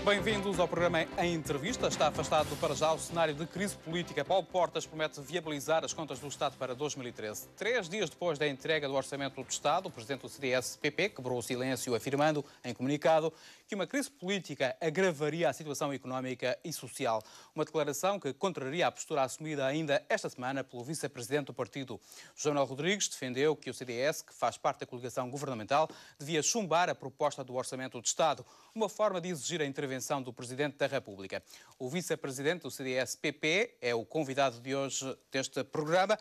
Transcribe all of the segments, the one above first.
Bem-vindos ao programa Em Entrevista. Está afastado para já o cenário de crise política. Paulo Portas promete viabilizar as contas do Estado para 2013. 3 dias depois da entrega do Orçamento do Estado, o presidente do CDS-PP quebrou o silêncio, afirmando, em comunicado, que uma crise política agravaria a situação económica e social. Uma declaração que contraria a postura assumida ainda esta semana pelo vice-presidente do partido. José Manuel Rodrigues defendeu que o CDS, que faz parte da coligação governamental, devia chumbar a proposta do Orçamento do Estado, uma forma de exigir a intervenção do Presidente da República. O vice-presidente do CDS-PP é o convidado de hoje deste programa.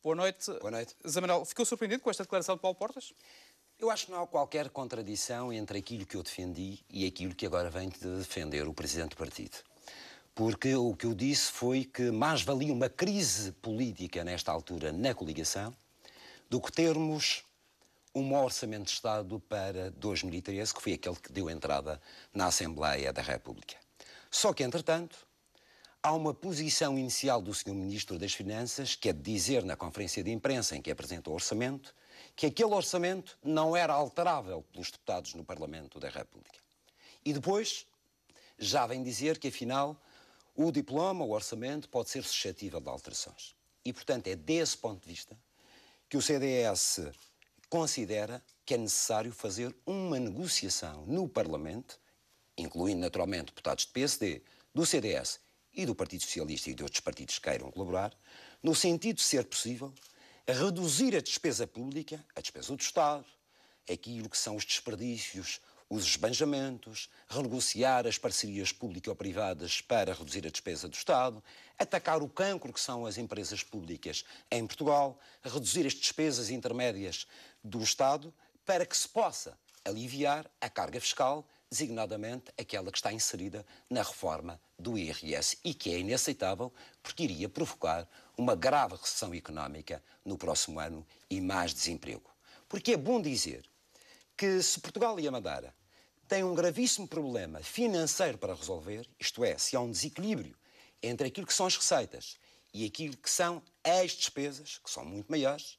Boa noite. Boa noite. José Manuel, ficou surpreendido com esta declaração de Paulo Portas? Eu acho que não há qualquer contradição entre aquilo que eu defendi e aquilo que agora vem de defender o Presidente do Partido. Porque o que eu disse foi que mais valia uma crise política nesta altura na coligação do que termos um orçamento de Estado para 2013, que foi aquele que deu entrada na Assembleia da República. Só que, entretanto, há uma posição inicial do Sr. Ministro das Finanças, que é de dizer na conferência de imprensa em que apresentou o orçamento, que aquele orçamento não era alterável pelos deputados no Parlamento da República. E depois já vem dizer que, afinal, o diploma, o orçamento, pode ser suscetível de alterações. E, portanto, é desse ponto de vista que o CDS considera que é necessário fazer uma negociação no Parlamento, incluindo naturalmente deputados do PSD, do CDS e do Partido Socialista e de outros partidos que queiram colaborar, no sentido de ser possível reduzir a despesa pública, a despesa do Estado, aquilo que são os desperdícios, os esbanjamentos, renegociar as parcerias público-privadas para reduzir a despesa do Estado, atacar o cancro que são as empresas públicas em Portugal, reduzir as despesas intermédias do Estado para que se possa aliviar a carga fiscal, designadamente aquela que está inserida na reforma do IRS e que é inaceitável porque iria provocar uma grave recessão económica no próximo ano e mais desemprego. Porque é bom dizer que se Portugal e a Madeira têm um gravíssimo problema financeiro para resolver, isto é, se há um desequilíbrio entre aquilo que são as receitas e aquilo que são as despesas, que são muito maiores,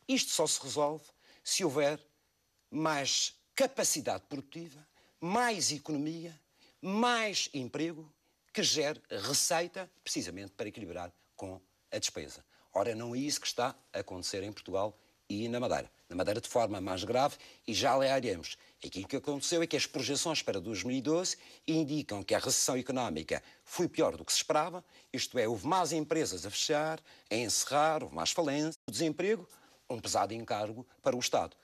isto só se resolve se houver mais capacidade produtiva, mais economia, mais emprego, que gere receita, precisamente para equilibrar com a despesa. Ora, não é isso que está a acontecer em Portugal e na Madeira. Na Madeira de forma mais grave, e já leremos. Aquilo que aconteceu é que as projeções para 2012 indicam que a recessão económica foi pior do que se esperava, isto é, houve mais empresas a fechar, a encerrar, houve mais falência, o desemprego, um pesado encargo para o Estado.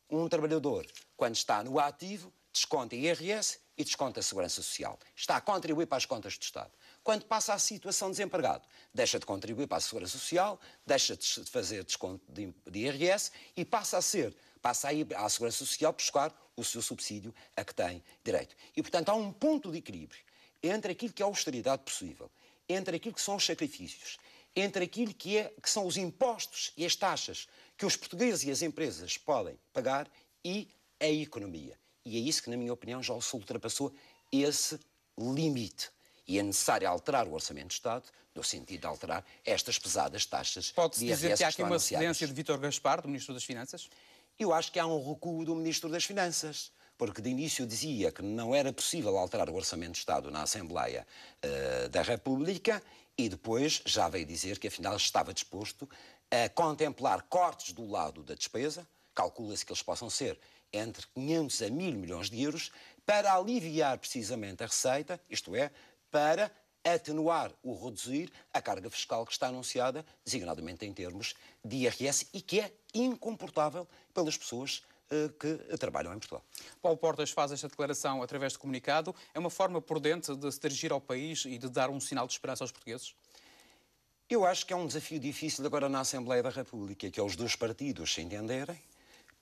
Um trabalhador, quando está no ativo, desconta IRS e desconta a Segurança Social. Está a contribuir para as contas do Estado. Quando passa a situação de desempregado, deixa de contribuir para a Segurança Social, deixa de fazer desconto de IRS e passa a ir à Segurança Social buscar o seu subsídio a que tem direito. E, portanto, há um ponto de equilíbrio entre aquilo que é a austeridade possível, entre aquilo que são os sacrifícios, entre aquilo que são os impostos e as taxas que os portugueses e as empresas podem pagar e a economia. E é isso que, na minha opinião, já se ultrapassou esse limite. E é necessário alterar o Orçamento de Estado, no sentido de alterar estas pesadas taxas de IRS. Pode-se dizer que há aqui uma cedência de Vítor Gaspar, do Ministro das Finanças? Eu acho que há um recuo do Ministro das Finanças, porque de início dizia que não era possível alterar o Orçamento de Estado na Assembleia da República e depois já veio dizer que afinal estava disposto a contemplar cortes do lado da despesa, calcula-se que eles possam ser entre 500 a 1.000 milhões de euros, para aliviar precisamente a receita, isto é, para atenuar ou reduzir a carga fiscal que está anunciada, designadamente em termos de IRS, e que é incomportável pelas pessoas que trabalham em Portugal. Paulo Portas faz esta declaração através de comunicado. É uma forma prudente de se dirigir ao país e de dar um sinal de esperança aos portugueses? Eu acho que é um desafio difícil agora na Assembleia da República, que é os dois partidos se entenderem,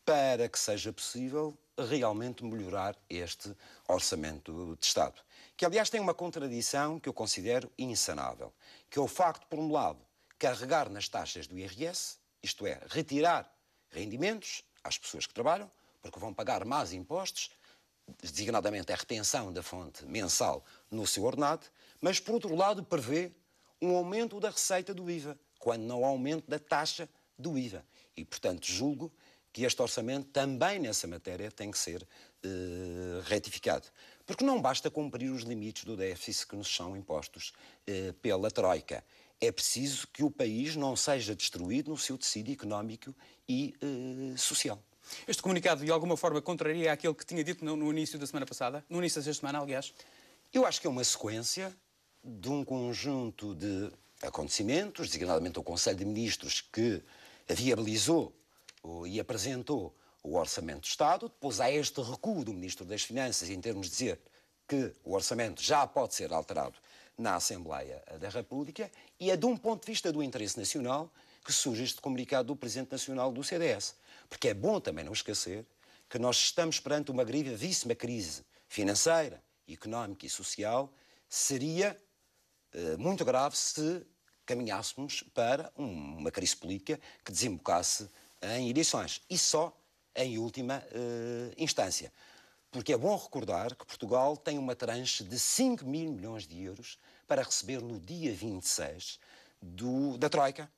para que seja possível realmente melhorar este Orçamento de Estado. Que, aliás, tem uma contradição que eu considero insanável, que é o facto, por um lado, carregar nas taxas do IRS, isto é, retirar rendimentos às pessoas que trabalham, porque vão pagar mais impostos, designadamente a retenção da fonte mensal no seu ordenado, mas, por outro lado, prevê um aumento da receita do IVA, quando não há aumento da taxa do IVA. E, portanto, julgo que este orçamento também nessa matéria tem que ser retificado. Porque não basta cumprir os limites do déficit que nos são impostos pela Troika. É preciso que o país não seja destruído no seu tecido económico e social. Este comunicado, de alguma forma, contraria aquele que tinha dito no início da semana passada? No início desta semana, aliás? Eu acho que é uma sequência de um conjunto de acontecimentos, designadamente o Conselho de Ministros que viabilizou e apresentou o Orçamento de Estado. Depois há este recuo do Ministro das Finanças em termos de dizer que o Orçamento já pode ser alterado na Assembleia da República, e é de um ponto de vista do interesse nacional que surge este comunicado do Presidente Nacional do CDS. Porque é bom também não esquecer que nós estamos perante uma gravíssima crise financeira, económica e social. Seria muito grave se caminhássemos para uma crise política que desembocasse em eleições. E só em última instância. Porque é bom recordar que Portugal tem uma tranche de 5 mil milhões de euros para receber no dia 26 da Troika,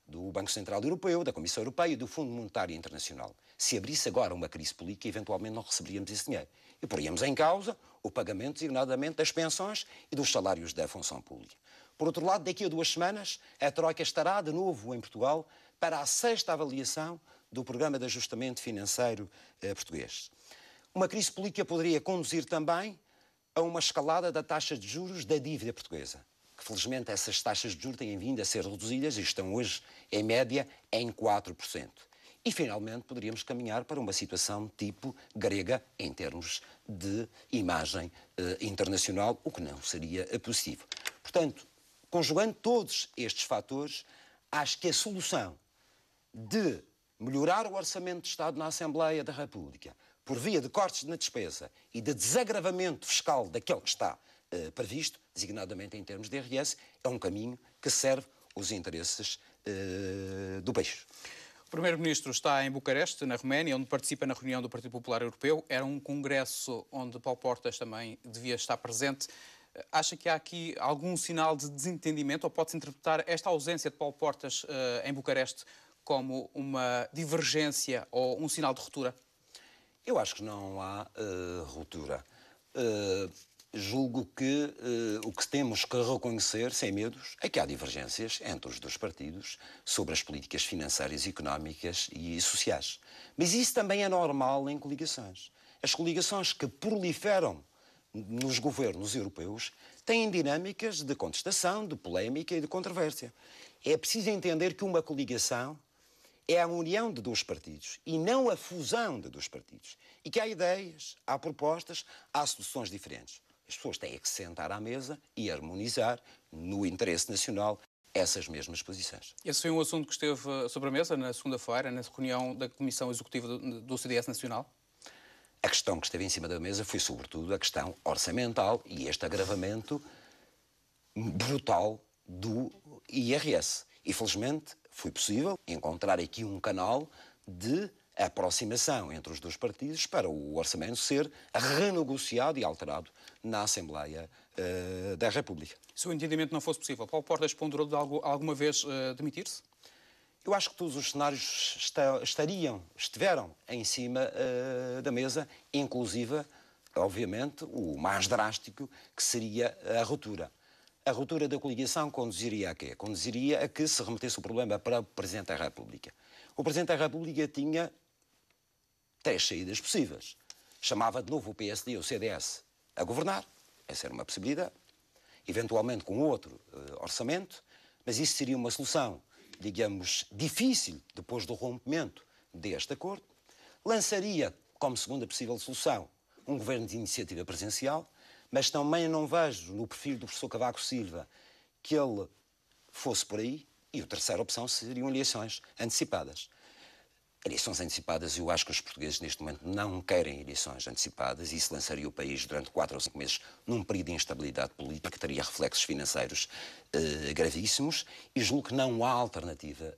do Banco Central Europeu, da Comissão Europeia e do Fundo Monetário Internacional. Se abrisse agora uma crise política, eventualmente não receberíamos esse dinheiro. E poríamos em causa o pagamento, designadamente, das pensões e dos salários da função pública. Por outro lado, daqui a 2 semanas, a Troika estará de novo em Portugal para a 6ª avaliação do Programa de Ajustamento Financeiro português. Uma crise política poderia conduzir também a uma escalada da taxa de juros da dívida portuguesa. Que, felizmente, essas taxas de juros têm vindo a ser reduzidas e estão hoje, em média, em 4%. E, finalmente, poderíamos caminhar para uma situação tipo grega em termos de imagem internacional, o que não seria possível. Portanto, conjugando todos estes fatores, acho que a solução de melhorar o Orçamento de Estado na Assembleia da República, por via de cortes na despesa e de desagravamento fiscal daquele que está previsto, designadamente em termos de IRS, é um caminho que serve os interesses do país. O Primeiro-Ministro está em Bucareste, na Roménia, onde participa na reunião do Partido Popular Europeu. Era um congresso onde Paulo Portas também devia estar presente. Acha que há aqui algum sinal de desentendimento, ou pode-se interpretar esta ausência de Paulo Portas em Bucareste como uma divergência ou um sinal de ruptura? Eu acho que não há ruptura. Julgo que o que temos que reconhecer, sem medos, é que há divergências entre os dois partidos sobre as políticas financeiras, económicas e sociais. Mas isso também é normal em coligações. As coligações que proliferam nos governos europeus têm dinâmicas de contestação, de polémica e de controvérsia. É preciso entender que uma coligação é a união de 2 partidos e não a fusão de 2 partidos. E que há ideias, há propostas, há soluções diferentes. As pessoas têm que se sentar à mesa e harmonizar, no interesse nacional, essas mesmas posições. Esse foi um assunto que esteve sobre a mesa na segunda-feira, na reunião da Comissão Executiva do CDS Nacional? A questão que esteve em cima da mesa foi, sobretudo, a questão orçamental e este agravamento brutal do IRS. E, felizmente, foi possível encontrar aqui um canal de aproximação entre os 2 partidos para o orçamento ser renegociado e alterado na Assembleia da República. Se o entendimento não fosse possível, Paulo Portas ponderou de alguma vez demitir-se? Eu acho que todos os cenários estiveram em cima da mesa, inclusive, obviamente, o mais drástico, que seria a ruptura. A ruptura da coligação conduziria a quê? Conduziria a que se remetesse o problema para o Presidente da República. O Presidente da República tinha 3 saídas possíveis. Chamava de novo o PSD e o CDS a governar. Essa era uma possibilidade. Eventualmente com outro orçamento, mas isso seria uma solução, digamos, difícil depois do rompimento deste acordo. Lançaria, como segunda possível solução, um governo de iniciativa presidencial, mas também não vejo no perfil do professor Cavaco Silva que ele fosse por aí. E a terceira opção seriam eleições antecipadas. Eleições antecipadas, eu acho que os portugueses neste momento não querem eleições antecipadas e isso lançaria o país durante 4 ou 5 meses num período de instabilidade política que teria reflexos financeiros gravíssimos e julgo que não há alternativa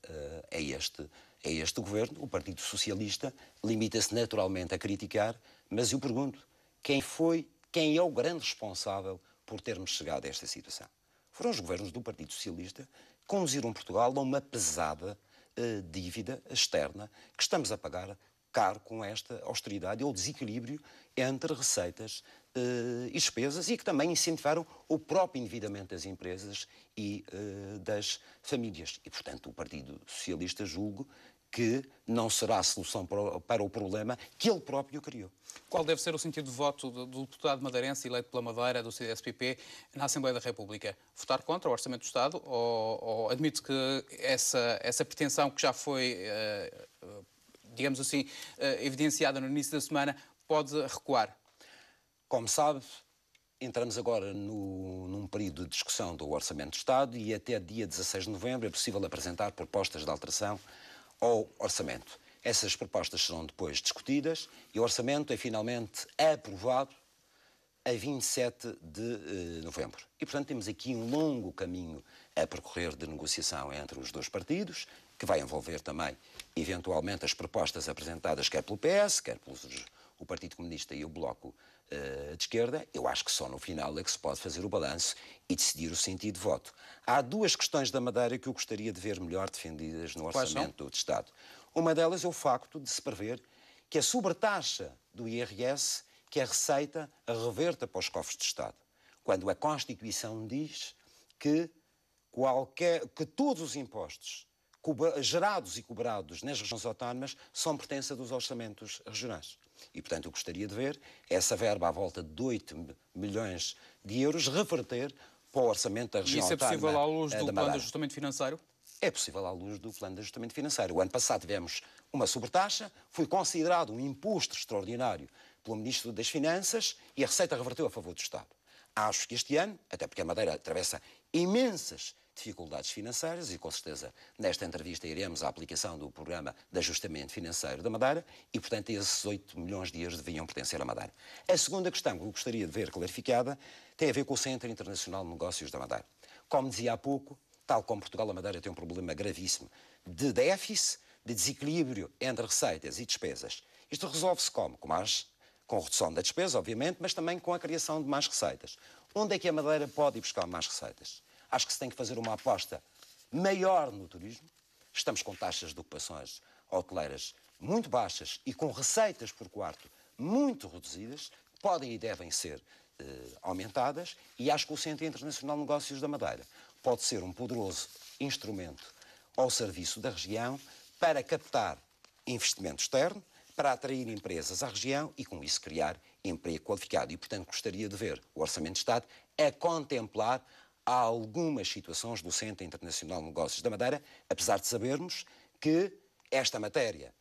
a este governo. O Partido Socialista limita-se naturalmente a criticar, mas eu pergunto, quem é o grande responsável por termos chegado a esta situação? Foram os governos do Partido Socialista que conduziram Portugal a uma pesada dívida externa que estamos a pagar caro com esta austeridade ou desequilíbrio entre receitas e despesas e que também incentivaram o próprio endividamento das empresas e das famílias. E, portanto, o Partido Socialista julgo que não será a solução para o problema que ele próprio criou. Qual deve ser o sentido de voto do deputado madeirense eleito pela Madeira, do CDS-PP, na Assembleia da República? Votar contra o Orçamento do Estado ou admite que essa pretensão que já foi, digamos assim, evidenciada no início da semana, pode recuar? Como sabe, entramos agora num período de discussão do Orçamento do Estado e até dia 16 de novembro é possível apresentar propostas de alteração ao Orçamento. Essas propostas serão depois discutidas e o Orçamento é finalmente aprovado a 27 de novembro. E, portanto, temos aqui um longo caminho a percorrer de negociação entre os dois partidos, que vai envolver também, eventualmente, as propostas apresentadas quer pelo PS, quer pelo Partido Comunista e o Bloco de Esquerda. Eu acho que só no final é que se pode fazer o balanço e decidir o sentido de voto. Há duas questões da Madeira que eu gostaria de ver melhor defendidas no Orçamento do Estado. Uma delas é o facto de se prever que a sobretaxa do IRS, que a receita reverta para os cofres de Estado, quando a Constituição diz que todos os impostos gerados e cobrados nas regiões autónomas são pertença dos orçamentos regionais. E, portanto, eu gostaria de ver essa verba à volta de 8 milhões de euros reverter para o orçamento da região autónoma. E isso é possível à luz do plano de ajustamento financeiro? É possível à luz do plano de ajustamento financeiro. O ano passado tivemos uma sobretaxa, foi considerado um imposto extraordinário pelo Ministro das Finanças e a receita reverteu a favor do Estado. Acho que este ano, até porque a Madeira atravessa imensas dificuldades financeiras e, com certeza, nesta entrevista iremos à aplicação do programa de ajustamento financeiro da Madeira e, portanto, esses 8 milhões de euros deviam pertencer à Madeira. A segunda questão que eu gostaria de ver clarificada tem a ver com o Centro Internacional de Negócios da Madeira. Como dizia há pouco, tal como Portugal, a Madeira tem um problema gravíssimo de déficit, de desequilíbrio entre receitas e despesas. Isto resolve-se como? Com redução da despesa, obviamente, mas também com a criação de mais receitas. Onde é que a Madeira pode ir buscar mais receitas? Acho que se tem que fazer uma aposta maior no turismo. Estamos com taxas de ocupações hoteleiras muito baixas e com receitas por quarto muito reduzidas, podem e devem ser aumentadas, e acho que o Centro Internacional de Negócios da Madeira pode ser um poderoso instrumento ao serviço da região para captar investimento externo, para atrair empresas à região e, com isso, criar emprego qualificado. E, portanto, gostaria de ver o Orçamento de Estado a contemplar algumas situações do Centro Internacional de Negócios da Madeira, apesar de sabermos que esta matéria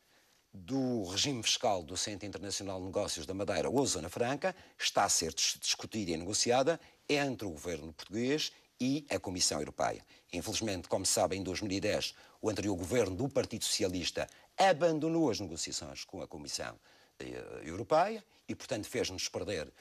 do regime fiscal do Centro Internacional de Negócios da Madeira ou Zona Franca está a ser discutida e negociada entre o governo português e a Comissão Europeia. Infelizmente, como se sabe, em 2010, o anterior governo do Partido Socialista abandonou as negociações com a Comissão Europeia e, portanto, fez-nos perder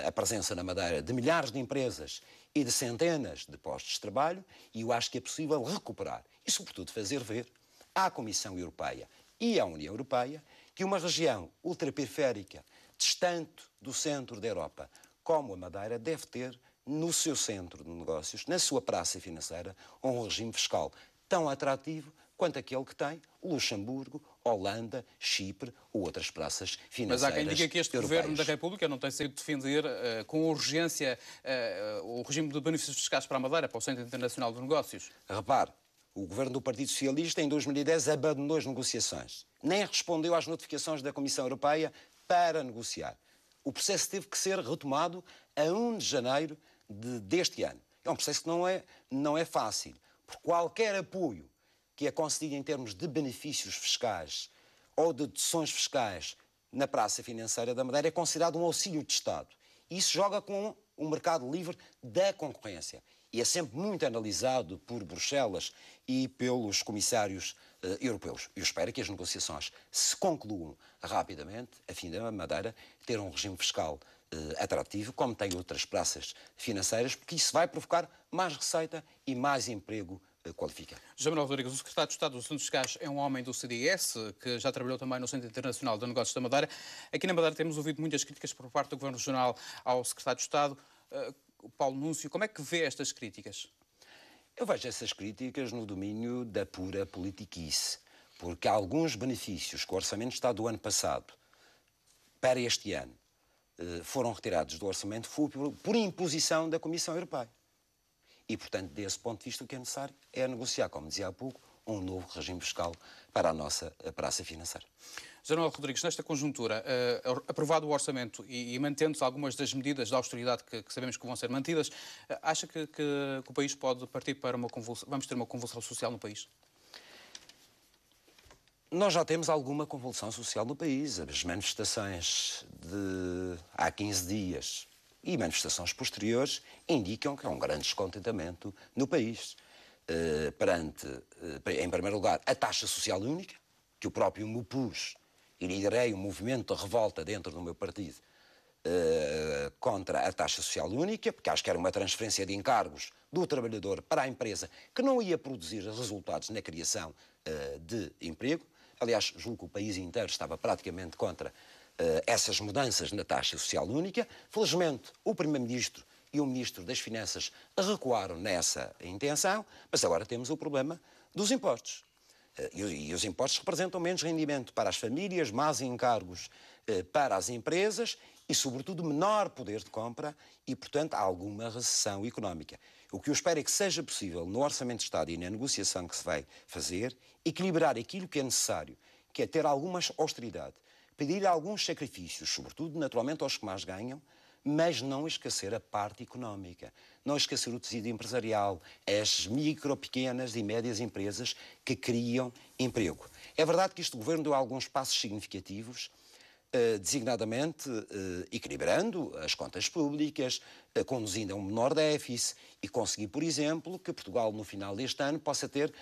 a presença na Madeira de milhares de empresas e de centenas de postos de trabalho, e eu acho que é possível recuperar e, sobretudo, fazer ver à Comissão Europeia e à União Europeia que uma região ultraperiférica, distante do centro da Europa, como a Madeira, deve ter no seu centro de negócios, na sua praça financeira, um regime fiscal tão atrativo quanto aquele que tem Luxemburgo, Holanda, Chipre ou outras praças financeiras. Mas há quem diga que este europeias. Governo da República não tem saído defender com urgência o regime de benefícios fiscais para a Madeira, para o Centro Internacional de Negócios. Repare, o Governo do Partido Socialista em 2010 abandonou as negociações. Nem respondeu às notificações da Comissão Europeia para negociar. O processo teve que ser retomado a 1 de janeiro deste ano. É um processo que não é fácil, porque qualquer apoio que é concedido em termos de benefícios fiscais ou de deduções fiscais na praça financeira da Madeira é considerado um auxílio de Estado. E isso joga com o mercado livre da concorrência. E é sempre muito analisado por Bruxelas e pelos comissários europeus. Eu espero que as negociações se concluam rapidamente, a fim da Madeira ter um regime fiscal atrativo, como tem outras praças financeiras, porque isso vai provocar mais receita e mais emprego qualificado. José Manuel Rodrigues, o secretário de Estado dos Assuntos Fiscais é um homem do CDS, que já trabalhou também no Centro Internacional de Negócios da Madeira. Aqui na Madeira temos ouvido muitas críticas por parte do Governo Regional ao secretário de Estado, o Paulo Núncio. Como é que vê estas críticas? Eu vejo essas críticas no domínio da pura politiquice. porque alguns benefícios que o Orçamento de Estado do ano passado, para este ano, foram retirados do Orçamento, foi por imposição da Comissão Europeia. E, portanto, desse ponto de vista, o que é necessário é negociar, como dizia há pouco, um novo regime fiscal para a nossa praça financeira. José Manuel Rodrigues, nesta conjuntura, aprovado o orçamento e mantendo-se algumas das medidas de austeridade que sabemos que vão ser mantidas, acha que o país pode partir para uma convulsão, vamos ter uma convulsão social no país? Nós já temos alguma convulsão social no país. As manifestações de há 15 dias e manifestações posteriores indicam que há um grande descontentamento no país. Em primeiro lugar, a taxa social única, que eu próprio me opus e liderei um movimento de revolta dentro do meu partido contra a taxa social única, porque acho que era uma transferência de encargos do trabalhador para a empresa que não ia produzir resultados na criação de emprego. Aliás, julgo que o país inteiro estava praticamente contra essas mudanças na taxa social única. Felizmente, o Primeiro-Ministro e o Ministro das Finanças recuaram nessa intenção, mas agora temos o problema dos impostos. E os impostos representam menos rendimento para as famílias, mais encargos para as empresas e, sobretudo, menor poder de compra e, portanto, alguma recessão económica. O que eu espero é que seja possível, no Orçamento de Estado e na negociação que se vai fazer, equilibrar aquilo que é necessário, que é ter alguma austeridade, pedir alguns sacrifícios, sobretudo, naturalmente, aos que mais ganham, mas não esquecer a parte económica, não esquecer o tecido empresarial, as micro, pequenas e médias empresas que criam emprego. É verdade que este governo deu alguns passos significativos, designadamente equilibrando as contas públicas, conduzindo a um menor déficit e conseguir, por exemplo, que Portugal no final deste ano possa ter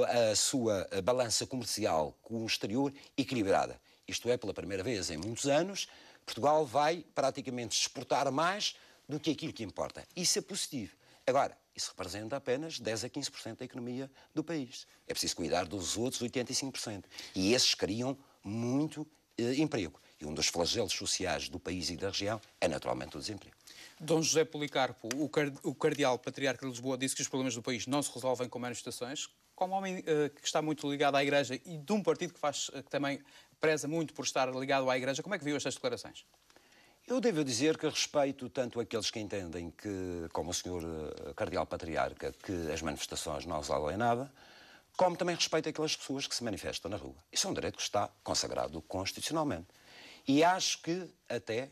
a sua balança comercial com o exterior equilibrada. Isto é, pela primeira vez em muitos anos, Portugal vai praticamente exportar mais do que aquilo que importa. Isso é positivo. Agora, isso representa apenas 10 a 15% da economia do país. É preciso cuidar dos outros 85%. E esses criam muito emprego. E um dos flagelos sociais do país e da região é naturalmente o desemprego. Dom José Policarpo, o cardeal patriarca de Lisboa, disse que os problemas do país não se resolvem com manifestações. Como homem que está muito ligado à Igreja e de um partido que também preza muito por estar ligado à Igreja, como é que viu estas declarações? Eu devo dizer que respeito tanto aqueles que entendem que, como o senhor cardeal patriarca, que as manifestações não resolvem nada, como também respeito aquelas pessoas que se manifestam na rua. Isso é um direito que está consagrado constitucionalmente. E acho que até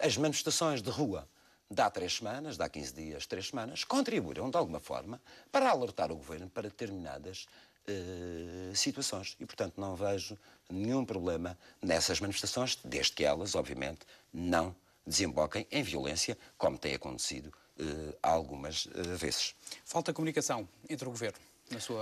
as manifestações de rua de há 3 semanas, de há 15 dias, 3 semanas, contribuíram de alguma forma para alertar o governo para determinadas situações. E, portanto, não vejo nenhum problema nessas manifestações, desde que elas, obviamente, não desemboquem em violência, como tem acontecido algumas vezes. Falta comunicação entre o governo,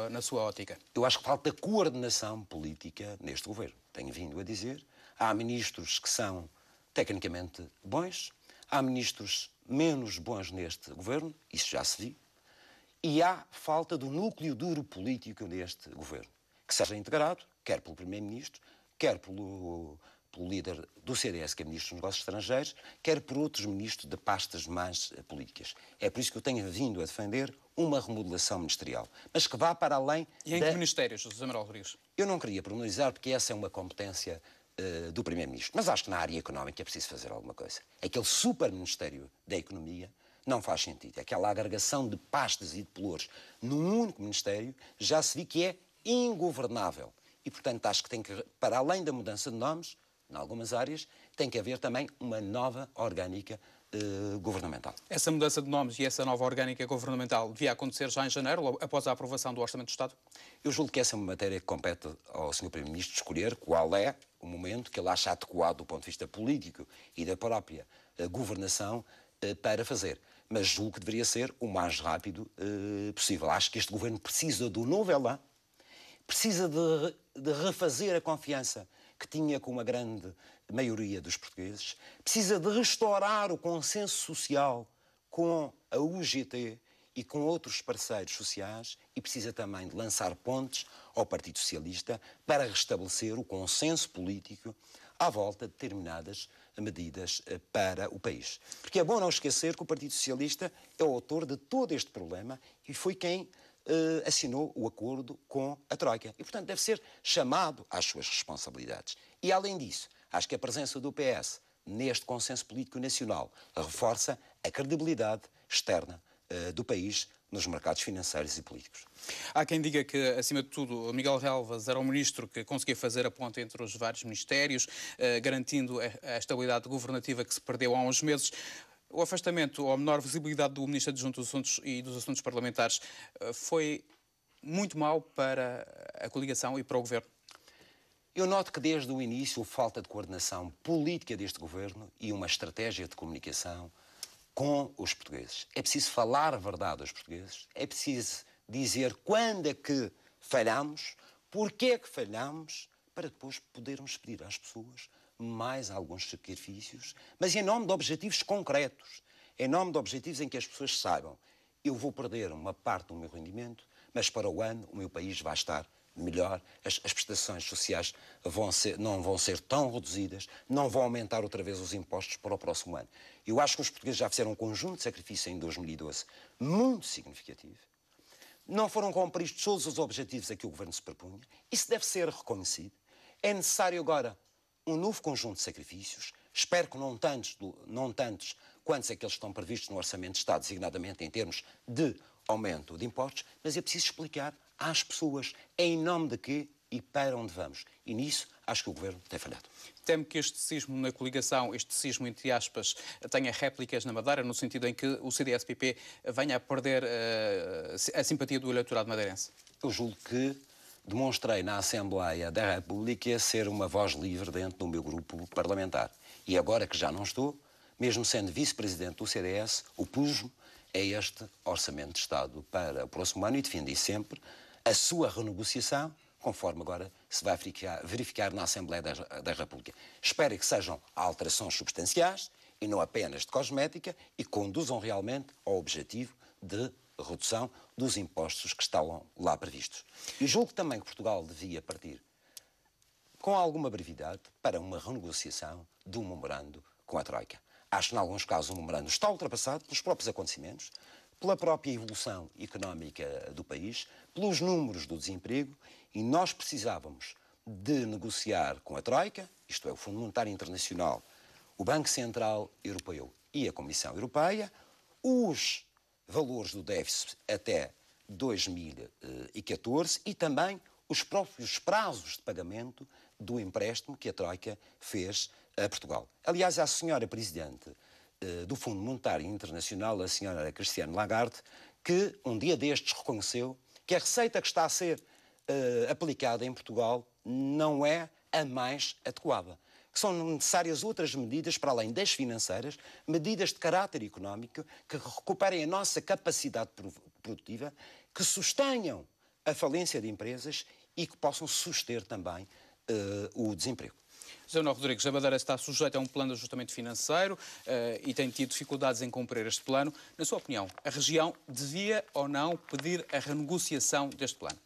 na sua ótica? Eu acho que falta coordenação política neste governo. Tenho vindo a dizer, há ministros que são tecnicamente bons, há ministros menos bons neste governo, isso já se viu, e há falta do núcleo duro político neste governo, que seja integrado, quer pelo Primeiro-Ministro, quer pelo líder do CDS, que é Ministro dos Negócios Estrangeiros, quer por outros ministros de pastas mais políticas. É por isso que eu tenho vindo a defender uma remodelação ministerial, mas que vá para além... E em que ministérios, José Manuel Rodrigues? Eu não queria pormenorizar, porque essa é uma competência do Primeiro-Ministro, mas acho que na área económica é preciso fazer alguma coisa. Aquele super-ministério da Economia não faz sentido. Aquela agregação de pastas e de pelouros num único ministério já se viu que é ingovernável. E, portanto, acho que tem que, para além da mudança de nomes, em algumas áreas, tem que haver também uma nova orgânica governamental. Essa mudança de nomes e essa nova orgânica governamental devia acontecer já em janeiro, após a aprovação do Orçamento do Estado? Eu julgo que essa é uma matéria que compete ao Sr. Primeiro-Ministro escolher qual é o momento que ele acha adequado do ponto de vista político e da própria governação para fazer. Mas julgo que deveria ser o mais rápido possível. Acho que este governo precisa do novo elan, precisa de refazer a confiança que tinha com uma grande maioria dos portugueses, precisa de restaurar o consenso social com a UGT e com outros parceiros sociais e precisa também de lançar pontes ao Partido Socialista para restabelecer o consenso político à volta de determinadas medidas para o país. Porque é bom não esquecer que o Partido Socialista é o autor de todo este problema e foi quem assinou o acordo com a Troika. E, portanto, deve ser chamado às suas responsabilidades. E, além disso, acho que a presença do PS neste consenso político nacional reforça a credibilidade externa do país nos mercados financeiros e políticos. Há quem diga que, acima de tudo, Miguel Relvas era um ministro que conseguia fazer a ponte entre os vários ministérios, garantindo a estabilidade governativa que se perdeu há uns meses. O afastamento ou a menor visibilidade do Ministro Adjunto dos Assuntos e dos Assuntos Parlamentares foi muito mau para a coligação e para o Governo? Eu noto que desde o início houve falta de coordenação política deste Governo e uma estratégia de comunicação com os portugueses. É preciso falar a verdade aos portugueses, é preciso dizer quando é que falhamos, porque é que falhamos, para depois podermos pedir às pessoas mais alguns sacrifícios, mas em nome de objetivos concretos, em nome de objetivos em que as pessoas saibam: eu vou perder uma parte do meu rendimento, mas para o ano o meu país vai estar melhor, as prestações sociais não vão ser tão reduzidas, não vão aumentar outra vez os impostos para o próximo ano. Eu acho que os portugueses já fizeram um conjunto de sacrifícios em 2012 muito significativo. Não foram cumpridos todos os objetivos a que o Governo se propunha. Isso deve ser reconhecido. É necessário agora um novo conjunto de sacrifícios. Espero que não tantos quantos aqueles que estão previstos no Orçamento de Estado, designadamente em termos de aumento de impostos, mas é preciso explicar às pessoas em nome de quê e para onde vamos. E nisso acho que o Governo tem falhado. Temo que este cismo na coligação, este cismo entre aspas, tenha réplicas na Madeira, no sentido em que o CDS-PP venha a perder a simpatia do eleitorado madeirense? Eu julgo que demonstrei na Assembleia da República ser uma voz livre dentro do meu grupo parlamentar. E agora que já não estou, mesmo sendo vice-presidente do CDS, opus-me a este Orçamento de Estado para o próximo ano e defendi sempre a sua renegociação, conforme agora se vai verificar na Assembleia da República. Espero que sejam alterações substanciais e não apenas de cosmética e conduzam realmente ao objetivo de redução dos impostos que estão lá previstos. E julgo também que Portugal devia partir com alguma brevidade para uma renegociação do memorando com a Troika. Acho que, em alguns casos, o memorando está ultrapassado pelos próprios acontecimentos, pela própria evolução económica do país, pelos números do desemprego, e nós precisávamos de negociar com a Troika, isto é, o Fundo Monetário Internacional, o Banco Central Europeu e a Comissão Europeia, os valores do déficit até 2014 e também os próprios prazos de pagamento do empréstimo que a Troika fez a Portugal. Aliás, a senhora Presidente do Fundo Monetário Internacional, a senhora Christine Lagarde, que um dia destes reconheceu que a receita que está a ser aplicada em Portugal não é a mais adequada. Que são necessárias outras medidas, para além das financeiras, medidas de caráter económico, que recuperem a nossa capacidade produtiva, que sustenham a falência de empresas e que possam suster também o desemprego. José Manuel Rodrigues, a Madeira está sujeita a um plano de ajustamento financeiro e tem tido dificuldades em cumprir este plano. Na sua opinião, a região devia ou não pedir a renegociação deste plano?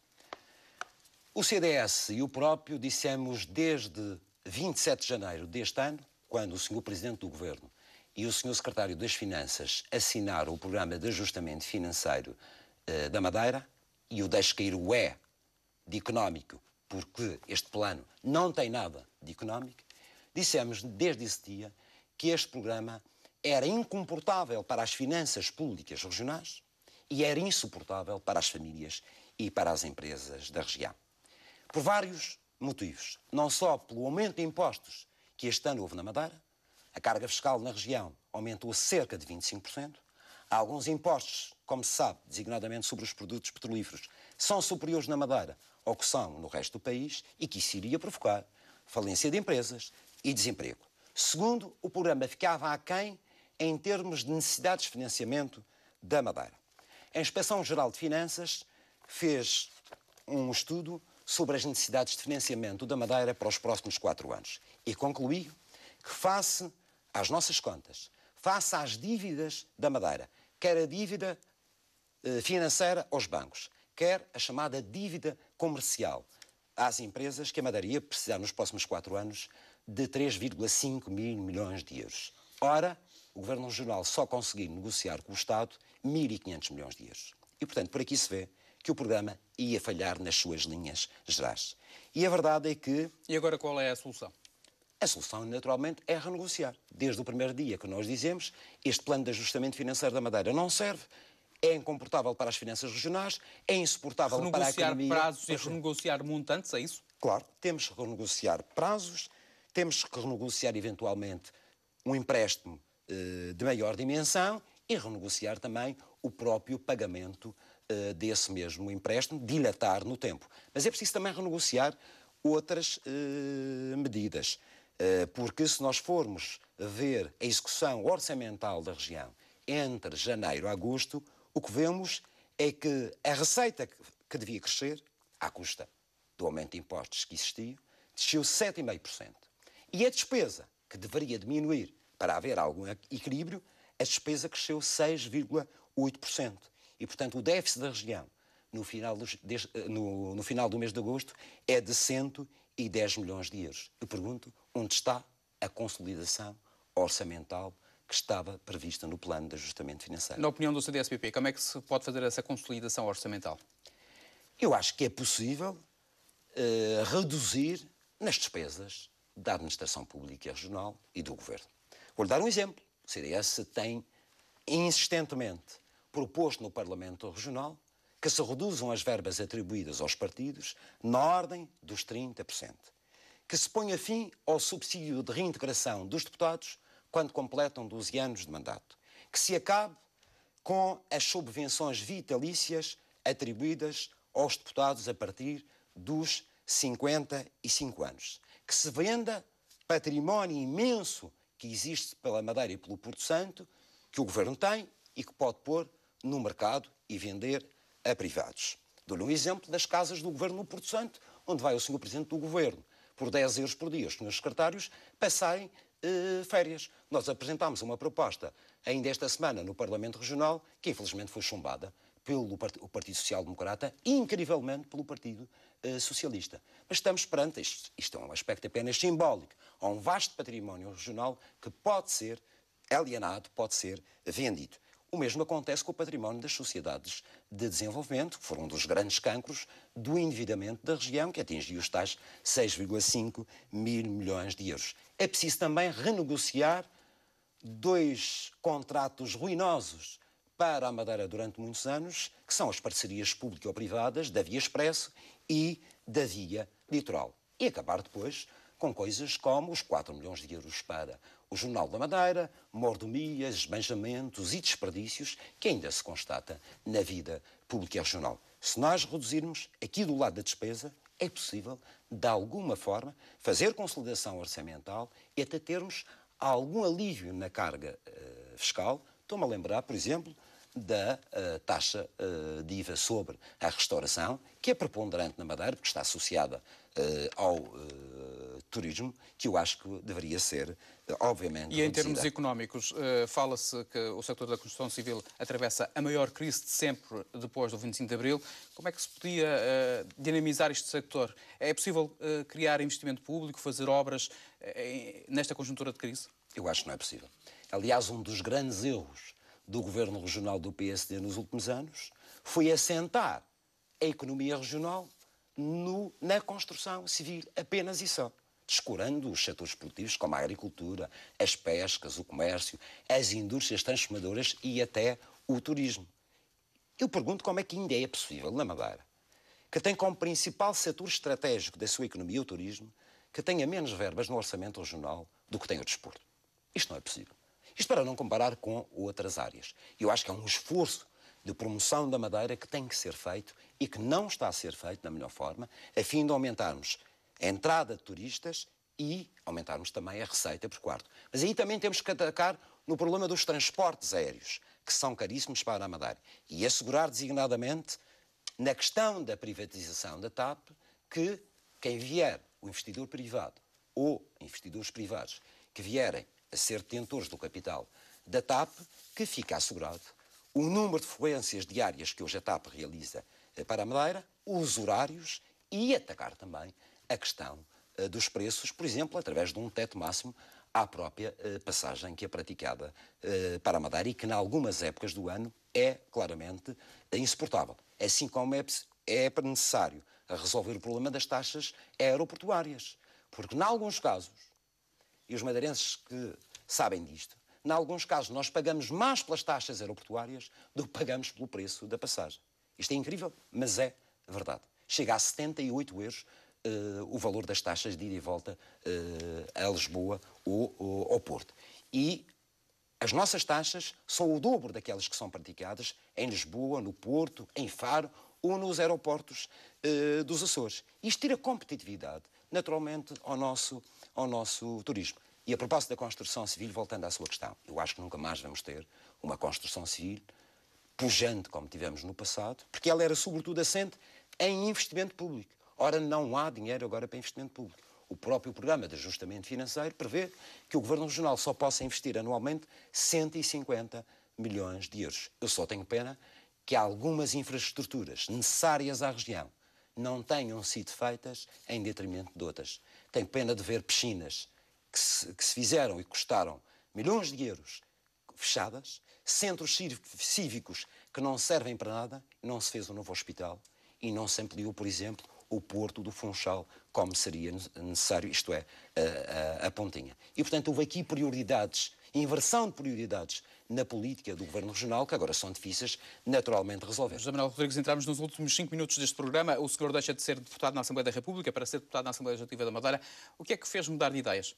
O CDS e o próprio dissemos desde 27 de janeiro deste ano, quando o Sr. Presidente do Governo e o Sr. Secretário das Finanças assinaram o Programa de Ajustamento Financeiro da Madeira, e eu deixo cair o E de económico, porque este plano não tem nada de económico, dissemos desde esse dia que este programa era incomportável para as finanças públicas regionais e era insuportável para as famílias e para as empresas da região. Por vários motivos. Não só pelo aumento de impostos que este ano houve na Madeira, a carga fiscal na região aumentou cerca de 25%. Há alguns impostos, como se sabe, designadamente sobre os produtos petrolíferos, são superiores na Madeira ao que são no resto do país e que isso iria provocar falência de empresas e desemprego. Segundo, o programa ficava aquém em termos de necessidades de financiamento da Madeira. A Inspeção-Geral de Finanças fez um estudo sobre as necessidades de financiamento da Madeira para os próximos 4 anos e concluiu que, face às nossas contas, face às dívidas da Madeira, quer a dívida financeira aos bancos, quer a chamada dívida comercial às empresas, que a Madeira ia precisar nos próximos 4 anos de 3,5 mil milhões de euros. Ora, o Governo Regional só conseguiu negociar com o Estado 1.500 milhões de euros. E, portanto, por aqui se vê que o programa ia falhar nas suas linhas gerais. E a verdade é que... E agora qual é a solução? A solução, naturalmente, é renegociar. Desde o primeiro dia que nós dizemos, este plano de ajustamento financeiro da Madeira não serve, é incomportável para as finanças regionais, é insuportável para a economia... Renegociar prazos e renegociar montantes, é isso? Claro, temos que renegociar prazos, temos que renegociar, eventualmente, um empréstimo de maior dimensão e renegociar também o próprio pagamento desse mesmo empréstimo, dilatar no tempo. Mas é preciso também renegociar outras medidas, porque se nós formos ver a execução orçamental da região entre janeiro e agosto, o que vemos é que a receita que devia crescer, à custa do aumento de impostos que existia, desceu 7,5%. E a despesa, que deveria diminuir para haver algum equilíbrio, a despesa cresceu 6,8%. E, portanto, o déficit da região no final do mês de agosto é de 110 milhões de euros. Eu pergunto, onde está a consolidação orçamental que estava prevista no plano de ajustamento financeiro? Na opinião do CDS-PP, como é que se pode fazer essa consolidação orçamental? Eu acho que é possível reduzir nas despesas da administração pública regional e do governo. Vou-lhe dar um exemplo. O CDS tem insistentemente proposto no Parlamento Regional que se reduzam as verbas atribuídas aos partidos na ordem dos 30%. Que se ponha fim ao subsídio de reintegração dos deputados quando completam 12 anos de mandato. Que se acabe com as subvenções vitalícias atribuídas aos deputados a partir dos 55 anos. Que se venda património imenso que existe pela Madeira e pelo Porto Santo, que o Governo tem e que pode pôr no mercado e vender a privados. Dou-lhe um exemplo das casas do Governo no Porto Santo, onde vai o Sr. Presidente do Governo, por 10 euros por dia, os Srs. Secretários passarem férias. Nós apresentámos uma proposta ainda esta semana no Parlamento Regional, que infelizmente foi chumbada pelo Partido Social Democrata e, incrivelmente, pelo Partido Socialista. Mas estamos perante, isto é um aspecto apenas simbólico, a um vasto património regional que pode ser alienado, pode ser vendido. O mesmo acontece com o património das sociedades de desenvolvimento, que foram um dos grandes cancros do endividamento da região, que atingiu os tais 6,5 mil milhões de euros. É preciso também renegociar 2 contratos ruinosos para a Madeira durante muitos anos, que são as parcerias público-privadas da Via Expresso e da Via Litoral. E acabar depois com coisas como os 4 milhões de euros para o Jornal da Madeira, mordomias, esbanjamentos e desperdícios que ainda se constata na vida pública e regional. Se nós reduzirmos aqui do lado da despesa, é possível, de alguma forma, fazer consolidação orçamental e até termos algum alívio na carga fiscal. Estou-me a lembrar, por exemplo, da taxa de IVA sobre a restauração, que é preponderante na Madeira, porque está associada ao turismo, que eu acho que deveria ser, obviamente, E em reduzida. termos económicos, fala-se que o setor da construção civil atravessa a maior crise de sempre depois do 25 de Abril. Como é que se podia dinamizar este setor? É possível criar investimento público, fazer obras nesta conjuntura de crise? Eu acho que não é possível. Aliás, um dos grandes erros do governo regional do PSD nos últimos anos foi assentar a economia regional na construção civil apenas e só, descurando os setores produtivos como a agricultura, as pescas, o comércio, as indústrias transformadoras e até o turismo. Eu pergunto como é que ainda é possível, na Madeira, que tem como principal setor estratégico da sua economia o turismo, que tenha menos verbas no orçamento regional do que tem o desporto. Isto não é possível. Isto para não comparar com outras áreas. Eu acho que é um esforço de promoção da Madeira que tem que ser feito e que não está a ser feito da melhor forma, a fim de aumentarmos a entrada de turistas e aumentarmos também a receita por quarto. Mas aí também temos que atacar no problema dos transportes aéreos, que são caríssimos para a Madeira, e assegurar designadamente, na questão da privatização da TAP, que quem vier, o investidor privado ou investidores privados, que vierem a ser detentores do capital da TAP, que fica assegurado o número de frequências diárias que hoje a TAP realiza para a Madeira, os horários e atacar também a questão dos preços, por exemplo, através de um teto máximo à própria passagem que é praticada para a Madeira e que, em algumas épocas do ano, é claramente insuportável. assim como é necessário resolver o problema das taxas aeroportuárias. Porque, em alguns casos, e os madeirenses que sabem disto, em alguns casos nós pagamos mais pelas taxas aeroportuárias do que pagamos pelo preço da passagem. Isto é incrível, mas é verdade. Chega a 78 euros o valor das taxas de ida e volta a Lisboa ou ao Porto. E as nossas taxas são o dobro daquelas que são praticadas em Lisboa, no Porto, em Faro ou nos aeroportos dos Açores. Isto tira competitividade, naturalmente, ao nosso turismo. E a propósito da construção civil, voltando à sua questão, eu acho que nunca mais vamos ter uma construção civil pujante como tivemos no passado, porque ela era sobretudo assente em investimento público. Ora, não há dinheiro agora para investimento público. O próprio programa de ajustamento financeiro prevê que o Governo Regional só possa investir anualmente 150 milhões de euros. Eu só tenho pena que algumas infraestruturas necessárias à região não tenham sido feitas em detrimento de outras. Tenho pena de ver piscinas que se fizeram e custaram milhões de euros fechadas, centros cívicos que não servem para nada, não se fez um novo hospital e não se ampliou, por exemplo, o Porto do Funchal, como seria necessário, isto é, a Pontinha. E, portanto, houve aqui prioridades, inversão de prioridades na política do Governo Regional, que agora são difíceis, naturalmente, de resolver. José Manuel Rodrigues, entramos nos últimos 5 minutos deste programa. O senhor deixa de ser deputado na Assembleia da República para ser deputado na Assembleia Legislativa da Madeira. O que é que fez mudar de ideias?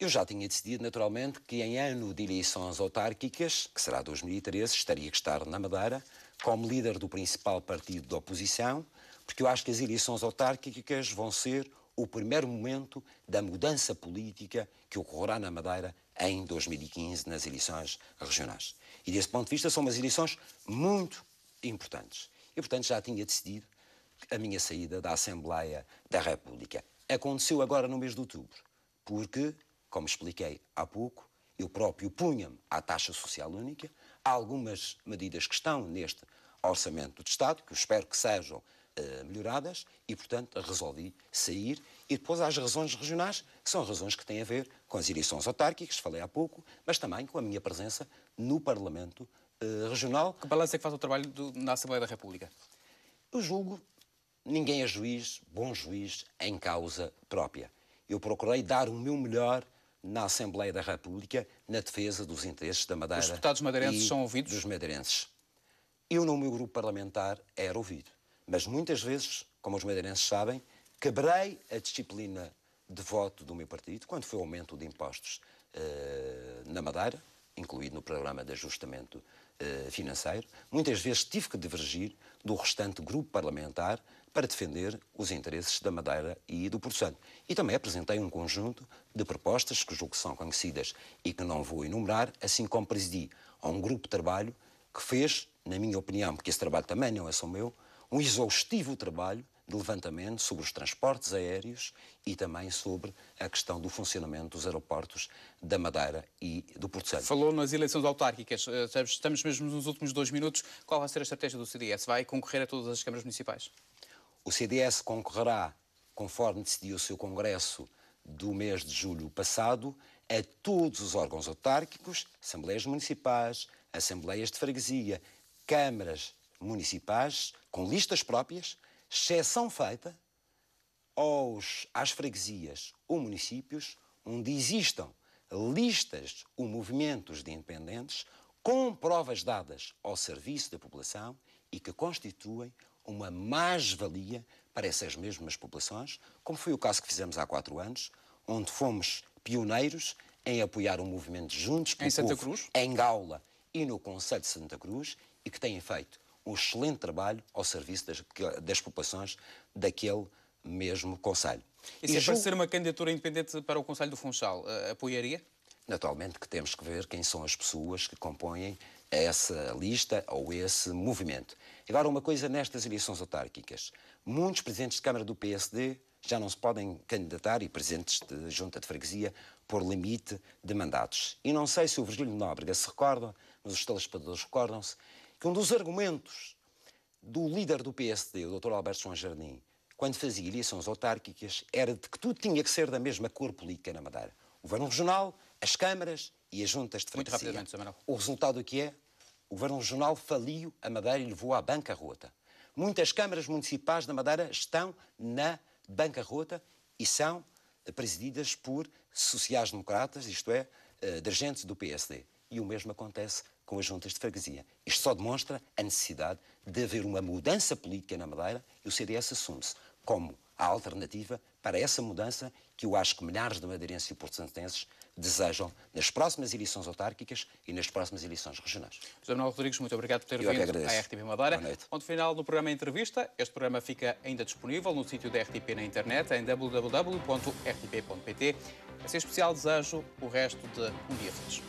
Eu já tinha decidido, naturalmente, que em ano de eleições autárquicas, que será 2013, estaria que estar na Madeira, como líder do principal partido da oposição, porque eu acho que as eleições autárquicas vão ser o primeiro momento da mudança política que ocorrerá na Madeira em 2015, nas eleições regionais. E desse ponto de vista são umas eleições muito importantes. E, portanto, já tinha decidido a minha saída da Assembleia da República. Aconteceu agora no mês de outubro, porque, como expliquei há pouco, eu próprio punha-me à taxa social única. Há algumas medidas que estão neste Orçamento do Estado, que eu espero que sejam melhoradas, e, portanto, resolvi sair. E depois há as razões regionais, que são razões que têm a ver com as eleições autárquicas, falei há pouco, mas também com a minha presença no Parlamento Regional. Que balanço é que faz o trabalho na Assembleia da República? Eu julgo, ninguém é juiz, bom juiz, em causa própria. Eu procurei dar o meu melhor na Assembleia da República, na defesa dos interesses da Madeira. Os deputados madeirenses são ouvidos? Dos madeirenses. Eu, no meu grupo parlamentar, era ouvido. Mas muitas vezes, como os madeirenses sabem, quebrei a disciplina de voto do meu partido, quando foi o aumento de impostos na Madeira, incluído no programa de ajustamento financeiro. Muitas vezes tive que divergir do restante grupo parlamentar para defender os interesses da Madeira e do Porto Santo. E também apresentei um conjunto de propostas que julgo que são conhecidas e que não vou enumerar, assim como presidi a um grupo de trabalho que fez, na minha opinião, porque esse trabalho também não é só meu, um exaustivo trabalho de levantamento sobre os transportes aéreos e também sobre a questão do funcionamento dos aeroportos da Madeira e do Porto Santo. Falou nas eleições autárquicas. Estamos mesmo nos últimos 2 minutos. Qual vai ser a estratégia do CDS? Vai concorrer a todas as câmaras municipais? O CDS concorrerá, conforme decidiu o seu congresso do mês de julho passado, a todos os órgãos autárquicos, assembleias municipais, assembleias de freguesia, câmaras municipais, com listas próprias, exceção feita às freguesias ou municípios onde existam listas ou movimentos de independentes com provas dadas ao serviço da população e que constituem uma mais-valia para essas mesmas populações, como foi o caso que fizemos há 4 anos, onde fomos pioneiros em apoiar um movimento Juntos pelo Em Santa Povo, Cruz? em Gaula e no Concelho de Santa Cruz, e que têm feito um excelente trabalho ao serviço das populações daquele mesmo concelho. E se aparecer uma candidatura independente para o Conselho do Funchal, apoiaria? Naturalmente que temos que ver quem são as pessoas que compõem essa lista ou esse movimento. Agora, uma coisa nestas eleições autárquicas. Muitos presidentes de Câmara do PSD já não se podem candidatar e presidentes de junta de freguesia por limite de mandatos. E não sei se o Virgílio Nóbrega se recorda, mas os telespectadores recordam-se, que um dos argumentos do líder do PSD, o Dr. Alberto João Jardim, quando fazia eleições autárquicas, era de que tudo tinha que ser da mesma cor política na Madeira. O Governo Regional, as câmaras e as juntas de freguesia. Muito rapidamente, Sr. Manuel. O resultado aqui é o Governo Regional faliu a Madeira e levou à bancarrota. Muitas câmaras municipais da Madeira estão na bancarrota e são presididas por sociais-democratas, isto é, dirigentes do PSD. E o mesmo acontece com as juntas de freguesia. Isto só demonstra a necessidade de haver uma mudança política na Madeira e o CDS assume-se como a alternativa para essa mudança que eu acho que milhares de madeirenses e portugueses desejam nas próximas eleições autárquicas e nas próximas eleições regionais. José Manuel Rodrigues, muito obrigado por ter vindo à RTP Madeira. Boa noite. Ponto final no programa Entrevista. Este programa fica ainda disponível no sítio da RTP na internet, em www.rtp.pt. A ser especial, desejo o resto de um dia feliz.